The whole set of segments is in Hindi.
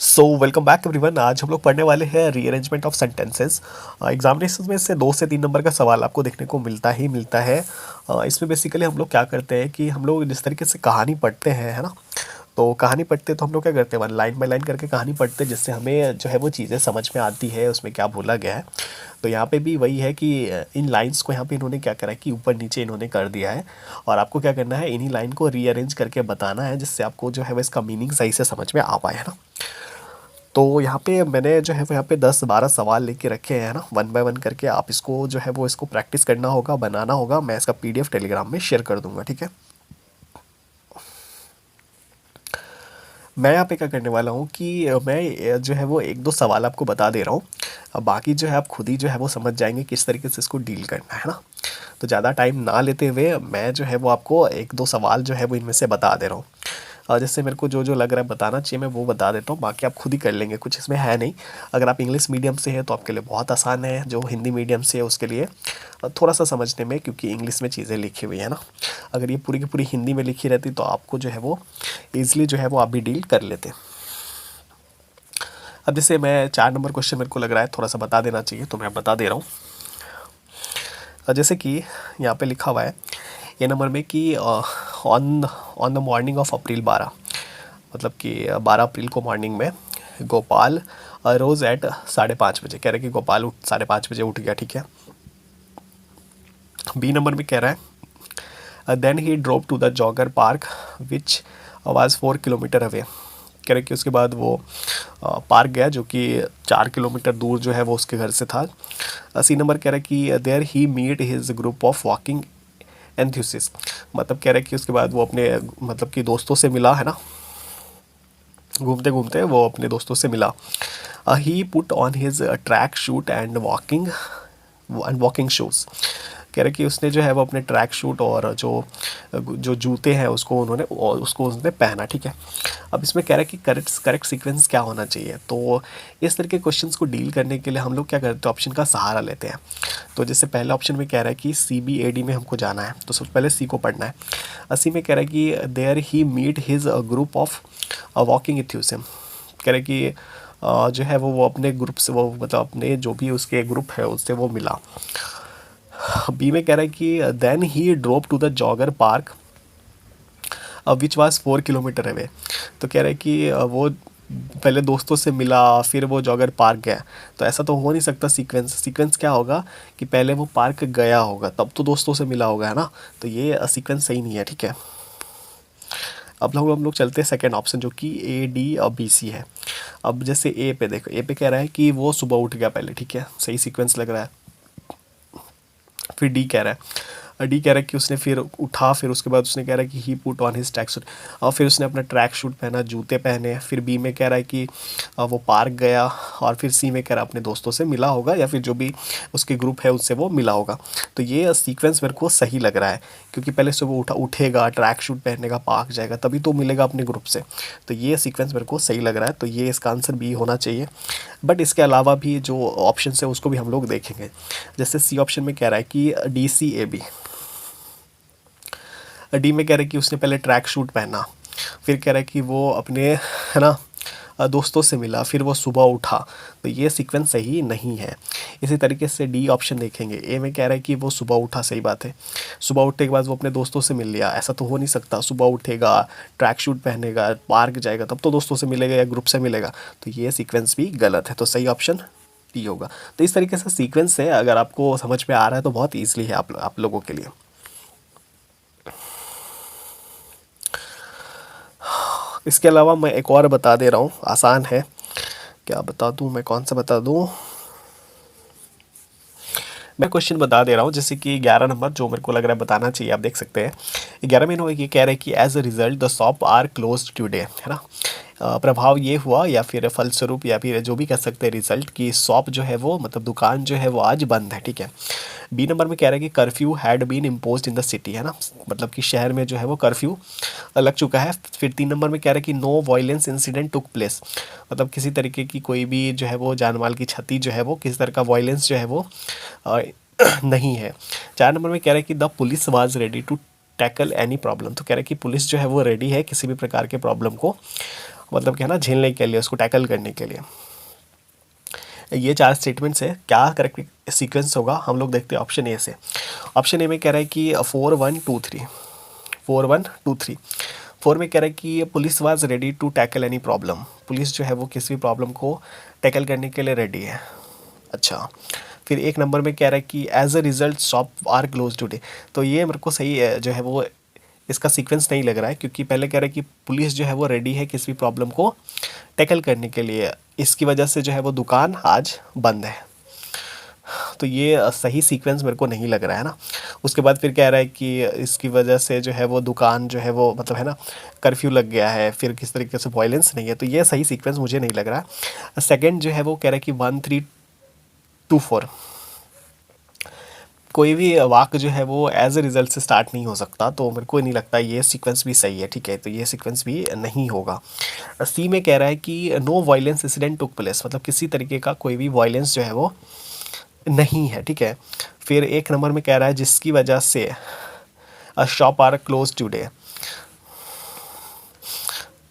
So welcome back everyone. आज हम लोग पढ़ने वाले हैं रीअरेंजमेंट ऑफ सेंटेंसेस। एग्जामिनेशन में से 2 से 3 नंबर का सवाल आपको देखने को मिलता ही मिलता है। इसमें बेसिकली हम लोग क्या करते हैं कि हम लोग जिस तरीके से कहानी पढ़ते हैं, है ना। तो कहानी पढ़ते हैं तो हम लोग क्या करते हैं, लाइन बाय लाइन करके कहानी पढ़ते हैं, जिससे हमें जो है वो चीज़ें समझ में आती है उसमें क्या बोला गया है। तो यहाँ पे भी वही है कि इन लाइंस को यहाँ पे इन्होंने क्या करा है कि ऊपर नीचे इन्होंने कर दिया है, और आपको क्या करना है, इन्हीं लाइन को रीअरेंज करके बताना है, जिससे आपको जो है वो इसका मीनिंग सही से समझ में आ पाए, है ना। तो यहाँ पे मैंने जो है वो यहाँ पे 10-12 सवाल लेके रखे हैं ना, वन बाय वन करके आप इसको जो है वो इसको प्रैक्टिस करना होगा, बनाना होगा। मैं इसका पीडीएफ टेलीग्राम में शेयर कर दूंगा, ठीक है। मैं यहाँ पे क्या करने वाला हूँ कि मैं जो है वो 1-2 सवाल आपको बता दे रहा हूँ। अब बाकी जो है आप खुद ही जो है वो समझ जाएंगे किस तरीके से इसको डील करना है ना। तो ज़्यादा टाइम ना लेते हुए मैं जो है वो आपको 1-2 सवाल जो है वो इनमें से बता दे रहा हूँ, और जिससे मेरे को जो जो लग रहा है बताना चाहिए मैं वो बता देता हूँ। बाकी आप खुद ही कर लेंगे, कुछ इसमें है नहीं। अगर आप इंग्लिश मीडियम से हैं तो आपके लिए बहुत आसान है, जो हिंदी मीडियम से है उसके लिए थोड़ा सा समझने में, क्योंकि इंग्लिश में चीज़ें लिखी हुई है ना। अगर ये पूरी की पूरी हिंदी में लिखी रहती तो आपको जो है वो ईज़िली जो है वो आप भी डील कर लेते। अब जैसे मैं 4 नंबर क्वेश्चन मेरे को लग रहा है थोड़ा सा बता देना चाहिए, तो मैं बता दे रहा हूँ। जैसे कि यहाँ पे लिखा हुआ है ये नंबर में कि on on the morning of April 12, मतलब कि 12 अप्रैल को मॉर्निंग में गोपाल रोज़ एट 5:30 बजे। कह रहे हैं कि गोपाल 5:30 बजे उठ गया, ठीक है। बी नंबर में कह रहा है then he drove to the jogger park which was 4 kilometre away. कह रहे कि उसके बाद वो पार्क गया जो कि 4 किलोमीटर दूर जो है वो उसके घर से था। सी नंबर कह रहा है कि there he meet his group of walking enthusiast, मतलब कह रहे हैं कि उसके बाद वो अपने मतलब कि दोस्तों से मिला, है ना। घूमते घूमते वो अपने दोस्तों से मिला। He put on his track suit and walking shoes. कह रहे कि उसने जो है वो अपने ट्रैक शूट और जो जो जूते हैं उसको उसने पहना, ठीक है। अब इसमें कह रहा है कि करेक्ट सीक्वेंस क्या होना चाहिए। तो इस तरह के क्वेश्चंस को डील करने के लिए हम लोग क्या करते हैं, ऑप्शन का सहारा लेते हैं। तो जैसे पहले ऑप्शन में कह रहा है कि CBAD में हमको जाना है, तो सबसे पहले सी को पढ़ना है। अस्सी में कह रहा है कि there he meet his group of walking enthusiasm. कह रहे कि जो है वो अपने ग्रुप से, वो मतलब अपने जो भी उसके ग्रुप है उससे वो मिला। बी में कह रहा है कि then he drove to the jogger park which was 4 kilometre away. तो कह रहा है कि वो पहले दोस्तों से मिला फिर वो जॉगर पार्क गया। तो ऐसा तो हो नहीं सकता। सीक्वेंस क्या होगा कि पहले वो पार्क गया होगा तब तो दोस्तों से मिला होगा, है ना। तो ये सीक्वेंस सही नहीं है, ठीक है। अब हम लोग चलते हैं सेकेंड ऑप्शन, जो कि AD और BC है। अब जैसे ए पे देखो, ए पे कह रहा है कि वो सुबह उठ गया पहले, ठीक है, सही सीक्वेंस लग रहा है। फिर डी कह रहा है कि उसने फिर उठा, फिर उसके बाद उसने कह रहा है कि he put on his track suit, और फिर उसने अपना ट्रैक शूट पहना, जूते पहने। फिर बी में कह रहा है कि वो पार्क गया, और फिर सी में कह रहा है अपने दोस्तों से मिला होगा, या फिर जो भी उसके ग्रुप है उससे वो मिला होगा। तो ये सीक्वेंस मेरे को सही लग रहा है, क्योंकि पहले सुबह उठेगा, ट्रैक शूट पहनेगा, पार्क जाएगा, तभी तो मिलेगा अपने ग्रुप से। तो ये सीक्वेंस मेरे को सही लग रहा है, तो ये इसका आंसर बी होना चाहिए। बट इसके अलावा भी जो ऑप्शन है उसको भी हम लोग देखेंगे। जैसे सी ऑप्शन में कह रहा है कि DCAB। डी में कह रहा है कि उसने पहले ट्रैक शूट पहना, फिर कह रहा है कि वो अपने, है ना, दोस्तों से मिला, फिर वो सुबह उठा। तो ये सीक्वेंस सही नहीं है। इसी तरीके से डी ऑप्शन देखेंगे। ए में कह रहा है कि वो सुबह उठा, सही बात है। सुबह उठने के बाद वो अपने दोस्तों से मिल लिया, ऐसा तो हो नहीं सकता। सुबह उठेगा, ट्रैक शूट पहनेगा, पार्क जाएगा, तब तो दोस्तों से मिलेगा या ग्रुप से मिलेगा। तो ये सीक्वेंस भी गलत है, तो सही ऑप्शन डी होगा। तो इस तरीके से सीक्वेंस है, अगर आपको समझ में आ रहा है तो बहुत ईजिली है आप लोगों के लिए। इसके अलावा मैं एक और बता दे रहा हूँ, आसान है। क्या बता दूँ मैं, कौन सा बता दूँ। मैं क्वेश्चन बता दे रहा हूँ, जैसे कि 11 नंबर जो मेरे को लग रहा है बताना चाहिए, आप देख सकते हैं। 11 में ये कह रहे हैं कि as a result the shop are close today, है ना। प्रभाव ये हुआ, या फिर फलस्वरूप, या फिर जो भी कह सकते हैं रिजल्ट, की शॉप जो है वो, मतलब दुकान जो है वो आज बंद है, ठीक है। बी नंबर में कह रहा है कि curfew had been imposed in the city, है ना, मतलब कि शहर में जो है वो कर्फ्यू लग चुका है। फिर 3 नंबर में कह रहा है कि no violence incident took place, मतलब किसी तरीके की कोई भी जो है वो जान माल की क्षति जो है वो, किसी तरह का वायलेंस जो है वो नहीं है। 4 नंबर में कह रहा है कि the police was ready to tackle any problem, तो कह रहा है कि पुलिस जो है वो रेडी है किसी भी प्रकार के प्रॉब्लम को मतलब क्या है ना, झेलने के लिए, उसको टैकल करने के लिए। ये 4 स्टेटमेंट्स है। क्या करेक्ट सीक्वेंस होगा, हम लोग देखते हैं ऑप्शन ए से। ऑप्शन ए में कह रहा है कि 4-1-2-3, 4-1-2-3। 4 में कह रहा है कि police was ready to tackle any problem, police जो है वो किसी भी प्रॉब्लम को टैकल करने के लिए रेडी है। अच्छा, फिर एक नंबर में कह रहा है कि as a result shop are close today. तो ये मेरे को सही जो है वो इसका सीक्वेंस नहीं लग रहा है, क्योंकि पहले कह रहा है कि पुलिस जो है वो रेडी है किसी भी प्रॉब्लम को टैकल करने के लिए, इसकी वजह से जो है वो दुकान आज बंद है। तो ये सही सीक्वेंस मेरे को नहीं लग रहा है ना। उसके बाद फिर कह रहा है कि इसकी वजह से जो है वो दुकान जो है वो मतलब है ना कर्फ्यू लग गया है, फिर किस तरीके से वायलेंस नहीं है। तो ये सही सीक्वेंस मुझे नहीं लग रहा। सेकंड जो है वो कह रहा है कि 1-3-2-4, कोई भी वाक्य जो है वो एज ए रिजल्ट से स्टार्ट नहीं हो सकता, तो मेरे को नहीं लगता ये सीक्वेंस भी सही है। ठीक है, तो ये सीक्वेंस भी नहीं होगा। सी में कह रहा है कि no violence incident took place, मतलब किसी तरीके का कोई भी वायलेंस जो है वो नहीं है। ठीक है, फिर एक नंबर में कह रहा है जिसकी वजह से शॉप आर क्लोज टुडे।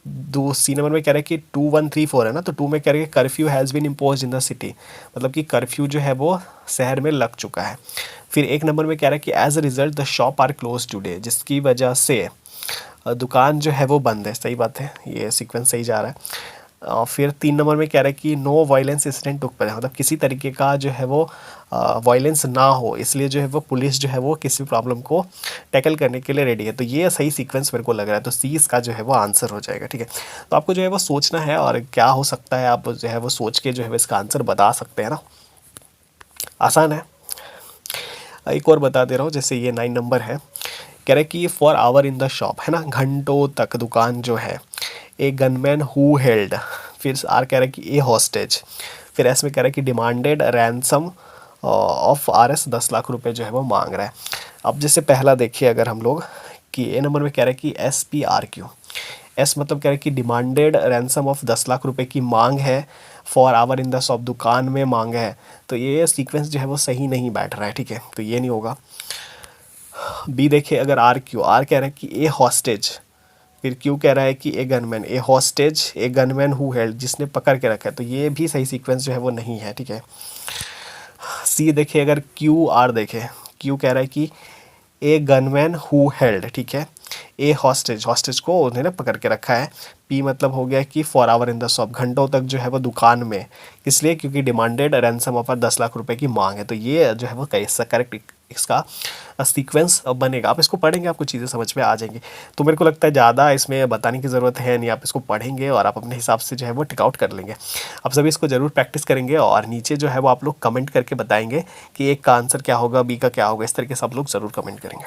दो सी नंबर में कह रहा है कि 2-1-3-4 है ना, तो 2 में कह रहा है कि curfew has been impose in the city, मतलब कि कर्फ्यू जो है वो शहर में लग चुका है। फिर एक नंबर में कह रहा है कि as a result the shop are close today, जिसकी वजह से दुकान जो है वो बंद है। सही बात है, ये सीक्वेंस सही जा रहा है। फिर 3 नंबर में कह रहा है कि no violence incident took place, मतलब किसी तरीके का जो है वो वायलेंस ना हो, इसलिए जो है वो पुलिस जो है वो किसी प्रॉब्लम को टैकल करने के लिए रेडी है। तो ये सही सीक्वेंस मेरे को लग रहा है, तो सी इसका जो है वो आंसर हो जाएगा। ठीक है, तो आपको जो है वो सोचना है और क्या हो सकता है, आप जो है वो सोच के जो है इसका आंसर बता सकते हैं ना। आसान है। एक और बता दे रहा हूँ, जैसे ये 9 नंबर है, कह रहा है कि for hour in the shop, है ना, घंटों तक दुकान जो है, ए गनमैन हु हेल्ड, फिर आर कह रहा है कि ए हॉस्टेज, फिर एस में कह रहा है कि demanded ransom of RS 10 lakh रुपए जो है वो मांग रहा है। अब जैसे पहला देखिए अगर हम लोग, कि ए नंबर में कह रहा है कि SPRQ, एस मतलब कह रहा है कि डिमांडेड रैंसम ऑफ 10 लाख रुपए की मांग है, for hour in the shop दुकान में मांग है। तो ये सीक्वेंस जो है वो सही नहीं बैठ रहा है। ठीक है, तो ये नहीं होगा। बी देखिए, अगर आर कह रहा है कि ए हॉस्टेज, फिर क्यू कह रहा है कि a gunman, a hostage a gunman who held, जिसने पकड़ के रखा है, तो ये भी सही सीक्वेंस जो है वो नहीं है। ठीक है, सी देखिए, अगर देखे, क्यू कह रहा है कि ए गनमैन हु हेल्ड, ठीक है, ए हॉस्टेज को उन्होंने पकड़ के रखा है। पी मतलब हो गया कि for hour in the shop, घंटों तक जो है वो दुकान में, इसलिए क्योंकि डिमांडेड रैंसम ऑफर 10 लाख रुपए की मांग है। तो ये जो है वो कैसा करेक्ट इसका सीक्वेंस बनेगा। आप इसको पढ़ेंगे आपको चीज़ें समझ में आ जाएंगी। तो मेरे को लगता है ज़्यादा इसमें बताने की ज़रूरत है नहीं, आप इसको पढ़ेंगे और आप अपने हिसाब से जो है वो टिक आउट कर लेंगे। आप सभी इसको ज़रूर प्रैक्टिस करेंगे और नीचे जो है वो आप लोग कमेंट करके बताएंगे कि एक का आंसर क्या होगा, बी का क्या होगा, इस तरीके से आप लोग ज़रूर कमेंट करेंगे।